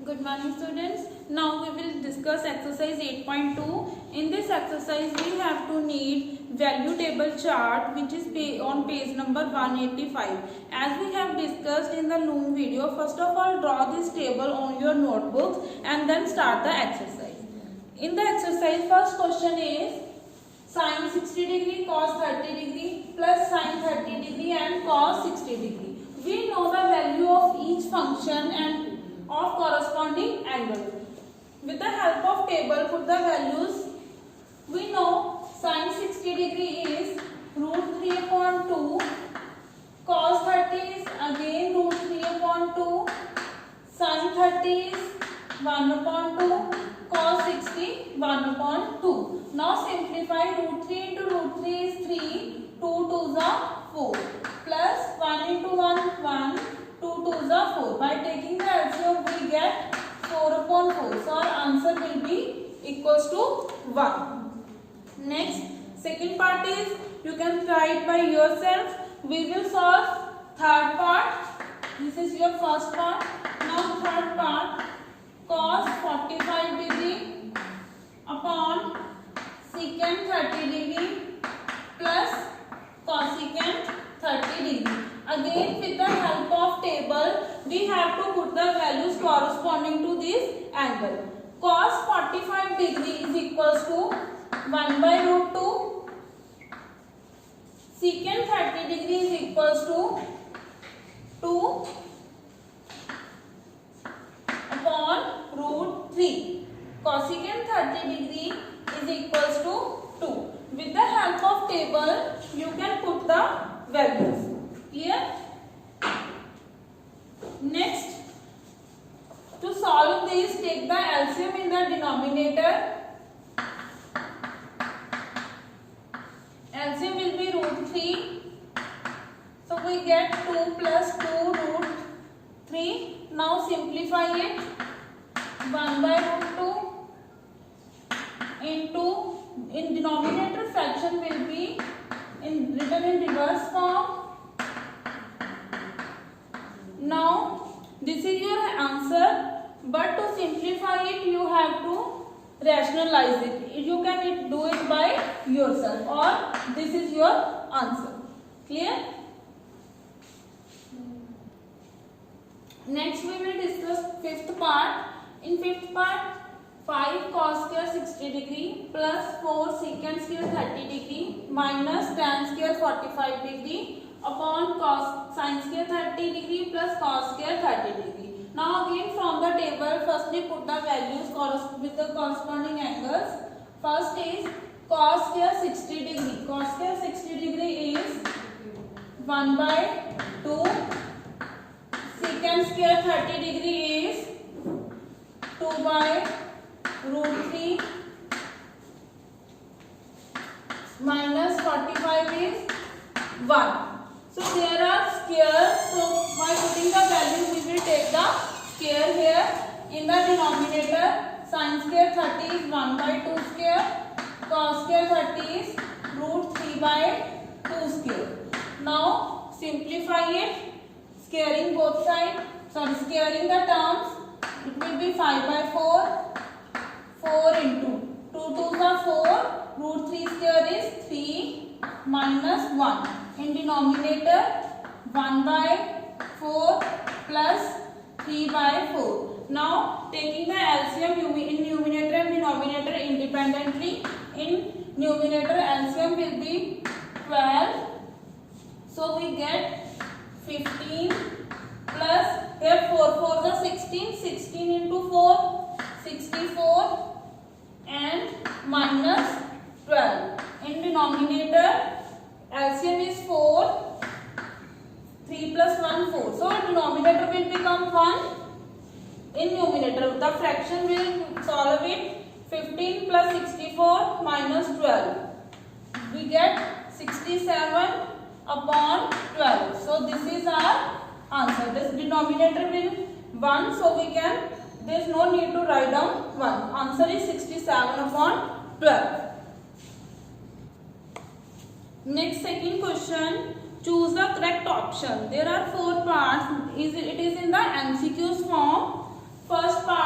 Good morning students. Now we will discuss exercise 8.2. In this exercise we have to need value table chart which is on page number 185. As we have discussed in the Loom video, first of all draw this table on your notebooks and then start the exercise. In the exercise first question is sin 60 degree cos 30 degree plus sin 30 degree and cos 60 degree. We know the value of each function and of corresponding angles. With the help of table, put the values. We know sin 60 degree is root 3 upon 2, cos 30 is again root 3 upon 2, sin 30 is 1 upon 2, cos 60 1 upon 2. Now simplify. Root 3 into root 3 is 3, 2 2s are 4, plus 1 into 1 1, 2 2s are 4. By taking the LCM we get 4 upon 4. So our answer will be equals to 1. Next, second part is you can try it by yourself. We will solve third part. This is your first part. Now third part, cos 45 degree upon secant 30 degree plus cosecant 30 degree. Again with the help of table we have to put the values corresponding to this angle. Cos 45 degree is equals to 1 by root 2. Secant 30 degree is equals to 2 upon root 3. Cosecant 30 degree is equals to 2. With the help of table you can put the values. Clear? Next, to solve this, take the LCM in the denominator. LCM will be root 3. So we get 2 plus 2 root 3. Now simplify it. 1 by root 2 into, in denominator fraction will be written in reverse form. Now this is your answer, but to simplify it you have to rationalize it. You can do it by yourself, or this is your answer. Clear? Next we will discuss fifth part. In fifth part, 5 cos square 60 degree plus 4 secant square 30 degree minus tan square 45 degree upon cos sin square 30 degree plus cos square 30 degree. Now again from the table, firstly put the values with the corresponding angles. First is cos square 60 degree. Cos square 60 degree is 1 by 2. Secant square 30 degree is 2 by root 3 minus 45 is 1. So there are squares. So by putting the value we will take the square here. In the denominator, sin square 30 is 1 by 2 square, cos square 30 is root 3 by 2 square. Now simplify it, squaring both sides, squaring the terms. It will be 5 by 4, 4 into 2 2s are 4, root 3 square is 3 minus 1. In denominator, 1 by 4 plus 3 by 4. Now taking the LCM in numerator and denominator independently. In numerator LCM will be 12. So we get 15 plus here 4 4 is 16. 16 into 4, 64 and minus 12. In denominator LCM is 4, 3 plus 1 4. So denominator will become 1. In numerator the fraction will solve it. 15 plus 64 minus 12. We get 67 upon 12. So this is our answer. This denominator will 1. So we can, there is no need to write down 1. Answer is 67 upon 12. Next, second question, choose the correct option. There are 4 parts. It is in the MCQs form. First part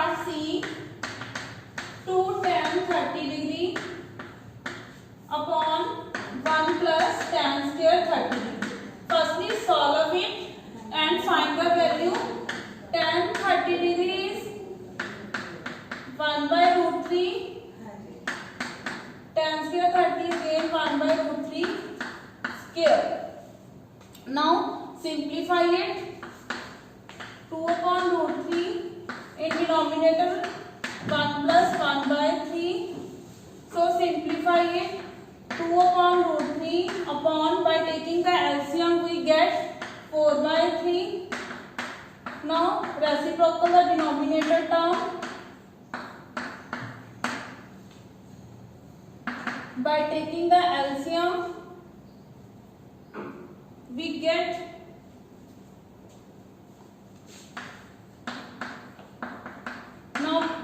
denominator 1 plus 1 by 3. So simplify it. 2 upon root 3 upon, by taking the LCM we get 4 by 3. Now reciprocal the denominator term. By taking the LCM we get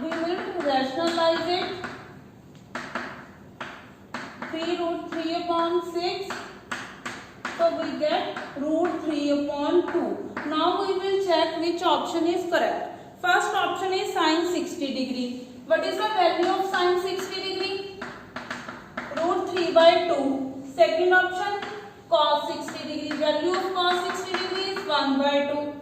we will rationalize it. 3 root 3 upon 6. So we get root 3 upon 2. Now we will check which option is correct. First option is sin 60 degree. What is the value of sin 60 degree? Root 3 by 2. Second option, cos 60 degree. Value of cos 60 degree is 1 by 2.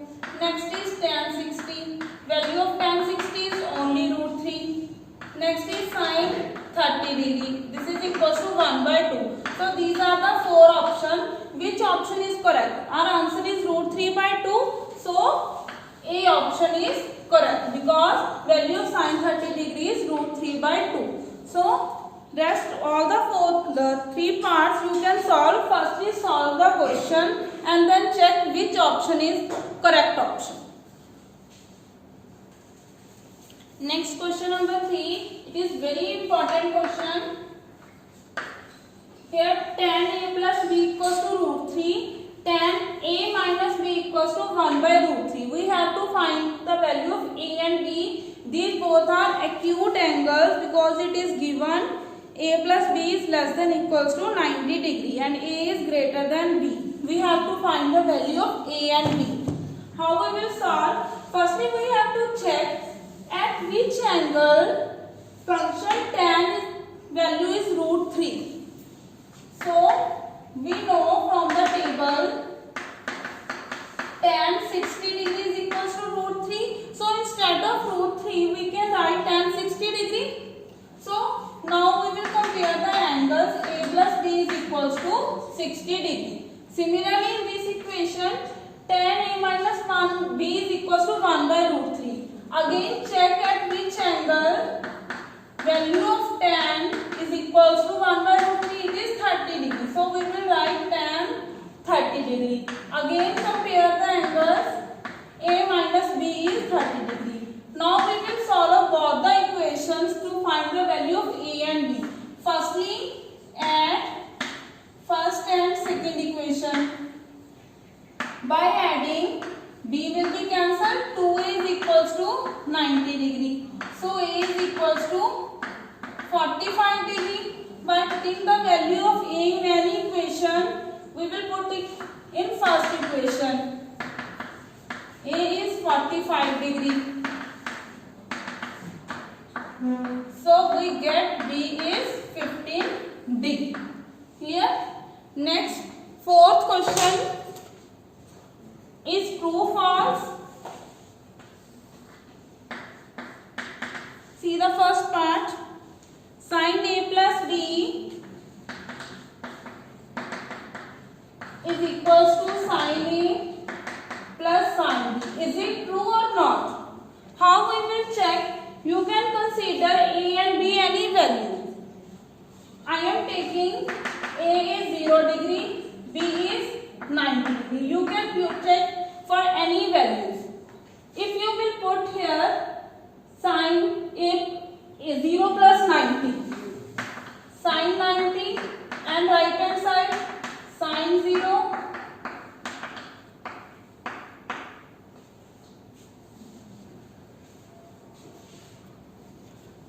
Next is tan 60. Value of tan 60 is only root 3. Next is sin 30 degree. This is equal to 1 by 2. So these are the 4 options. Which option is correct? Our answer is root 3 by 2. So A option is correct because value of sin 30 degree is root 3 by 2. So rest all the 3 parts you can solve. Firstly solve the question and then check which option is correct option. Next question number 3. It is very important question. Here tan a plus b equals to root 3. Tan a minus b equals to 1 by root 3. We have to find the value of a and b. These both are acute angles because it is given a plus b is less than equals to 90 degree and a is greater than b. We have to find the value of a and b. How we will solve? Firstly we have to check at which angle function tan value is root 3. So we know from the table tan 60 degree is equals to root 3. So instead of root 3 we can write tan 60 degree. So now we will compare the angles. A plus b is equals to 60 degree. Similarly in this equation tan a minus 1 b is equals to 1 by root 3. Again check at which angle value of tan is equals to 1 by root 3. It is 30 degree. So we will write tan 30 degree. Again compare the angles. A minus b is 30 degree. Now we will solve both the equations to find the value of a and b. Firstly add first and second equation. By adding b will be cancelled. 2a is equals to 90 degree. So a is equals to 45 degree. By putting the value of a in any equation, we will put it in first equation. A is 45 degree. So we get b is 15 degree. Clear? Next, fourth question is true false. See the first part. Sin a plus b is equals to sin a plus sin b. Is it true or not? How we will check? You can consider a and b any value. I am taking a is 0 degree, b is 90 degree. You can check for any values. If you will put here sin a 0 plus 90, sin 90 and right hand side sin 0.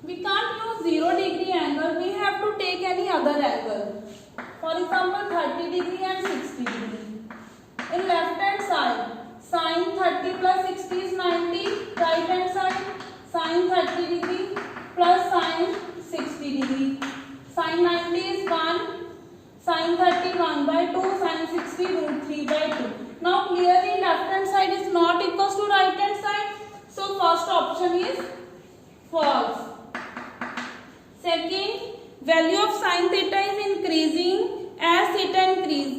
We can't use 0 degree angle, we have to take any other angle. For example 30 degree and 60 degree. In left hand side sin 30 plus 60 is 90, right hand side sin 30 degree plus sin 60 degree. Sin 90 is 1, sin 30 1 by 2, sin 60 root 3 by 2. Now clearly left hand side is not equals to right hand side. So first option is false. Second, value of sin theta is increasing as theta increase.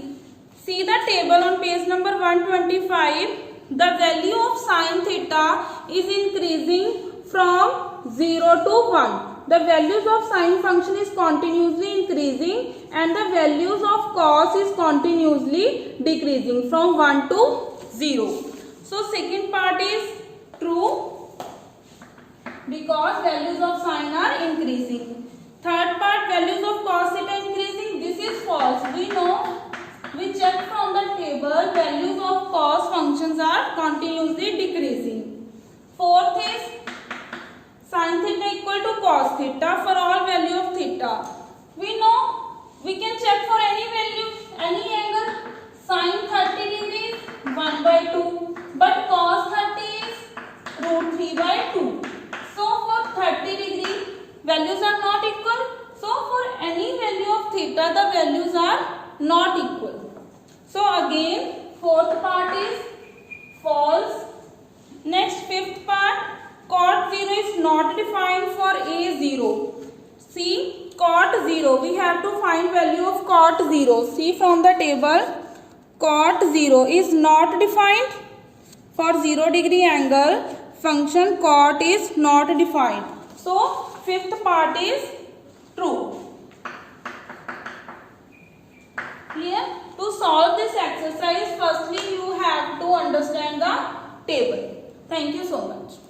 See the table on page number 125. The value of sin theta is increasing from from 0 to 1. The values of sine function is continuously increasing and the values of cos is continuously decreasing from 1 to 0. So second part is true because values of sine are increasing. Third part, values of cos theta increasing. This is false. We know, we check from the table, values of cos functions are continuously decreasing. Fourth is sin theta equal to cos theta for all value of theta. We know, we can check for any value, any angle. Sin 30 degrees 1 by 2, but cos 30 is root 3 by 2. So for 30 degree, values are not equal. So for any value of theta, the values are not equal. So again, fourth part is false. Next, fifth part, cot 0 is not defined for A0. See, cot 0, we have to find value of cot 0. See from the table, cot 0 is not defined for 0 degree angle. Function cot is not defined. So fifth part is true. Clear? To solve this exercise, firstly you have to understand the table. Thank you so much.